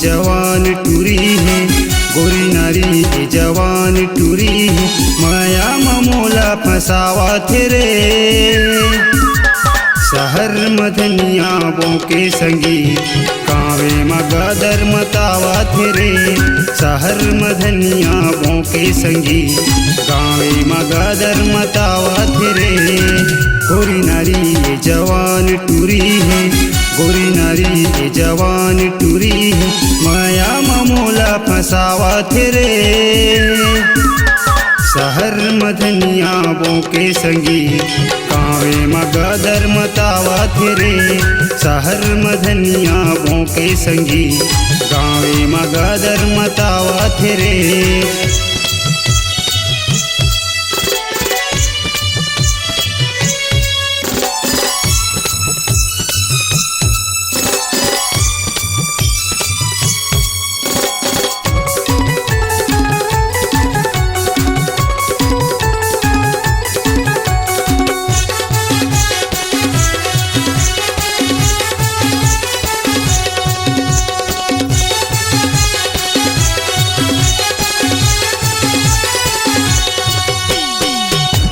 जवान टूरी है, गोरी नारी ये जवान टूरी है, माया ममोला फसावा थे शहर मधनिया बोके संगी कावे मगदर मतावा थे शहर मधनिया बोके संगी कावे मगदर मतावा थे गोरी नारी ये जवान टूरी है, गोरी नारी ये जवान टूरी है, माया ममोला फसावा थे शहर मधनिया बोके संगी कावे मगदर मतावा थे शहर मधनिया बोके संगी कावे मगदर मतावा थे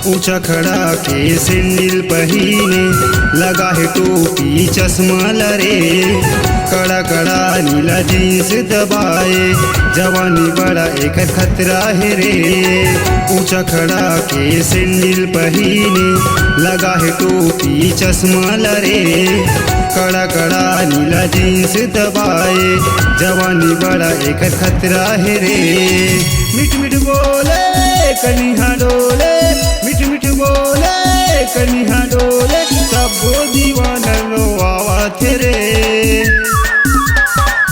ऊंचा खड़ा के सैंडल पहने लगा है टोपी चश्मा लरे कड़ा कड़ा नीला जींस दबाए जवानी बड़ा एक खतरा है रे ऊंचा खड़ा के सैंडल पहने लगा है टोपी चश्मा लरे कड़ा कड़ा नीला जींस दबाए जवानी बड़ा एक खतरा है रे मिठ मिठ बोले कनिहा डोले मिठ मिठ बोले कनिहा डोले सबो दीवाना रोआवा थे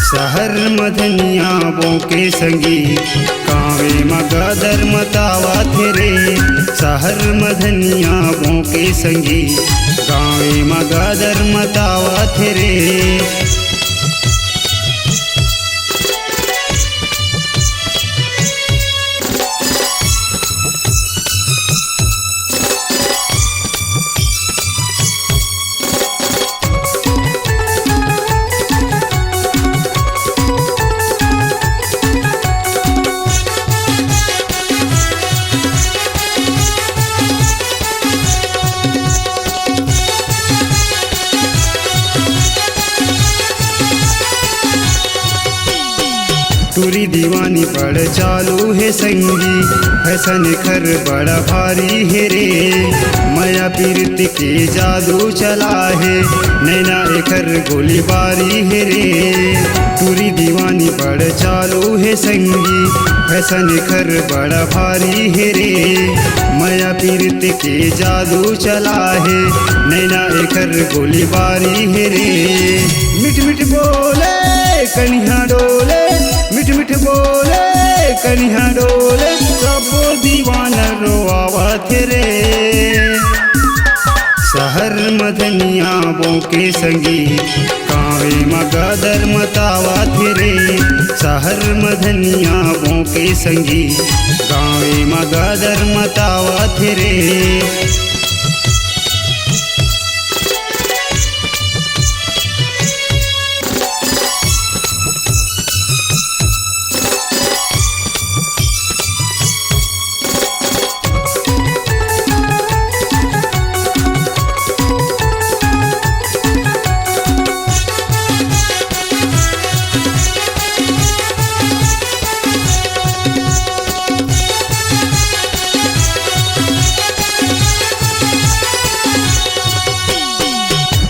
शहर मधनिया बोके संगी कावे मगदर मतावा थे शहर मधनिया बोके संगी कावे मगदर मतावा थे टूरी दीवानी बड़ चालू है संगी फैशन खर बड़ा भारी है रे माया पीरत के जादू चला है नैना एकर गोली बारी है रे टूरी दीवानी बड़ चालू है संगी फैशन खर बड़ा भारी है रे माया पीरत के जादू चला है नैना एकर गोली बारी है रे मिठ मिठ बोले कनिहा डोले मिठ मिठ बोले कनिहा डोले सबो दीवाना रोआवा थे शहर मधनिया बोके संगी कावे मगदर मतावा थे शहर मधनिया बोके संगी कावे मगदर मतावा थे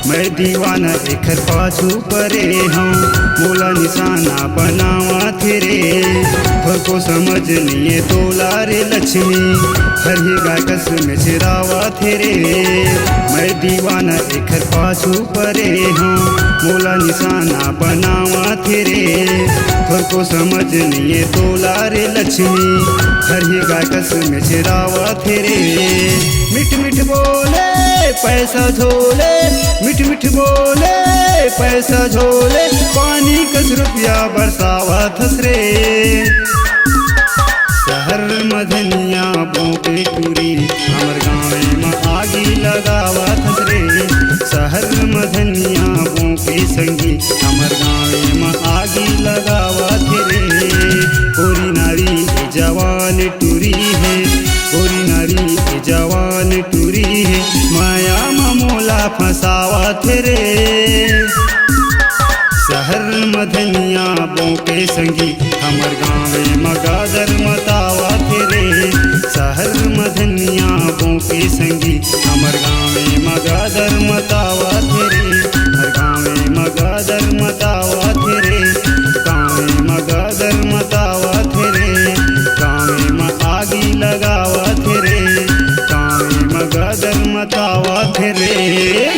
मैं दीवाना एकर पाछू परे हूँ मोला निशाना बनावा थे थोर को समझ नहीं तोला रे लक्ष्मी हर ही गाकस में चिरावा थे मैं दीवाना एकर पाछू परे हूँ मोला निशाना बनावा थे थोर को समझ नहीं तोला रे लक्ष्मी हर ही गाकस में चिरावा थे मिठ मिठ बोले पैसा झोले मिठ मिठ बोले पैसा झोले पानी कस रुपया बरसावा थसरे शहर मधनिया बोके टूरी हमर गाँव में आगी लगावा थसरे शहर मधनिया बोके संगी हमर गाँव में आगी लगा टूरी है, गोरी नारी के जवान टूरी है, माया ममोला फसावत रे। शहर मधनिया बोके संगी हमर गाँवे मगादर मतावत रे। शहर मधनिया बोके संगी हमर गाँवे मगादर मतावत रे। हर गाँवे मगादर मतावत रे, गाँवे मगादर मतावत रे, गाँवे में आगी लगावत रे, गाँवे मगादर मतावत रे।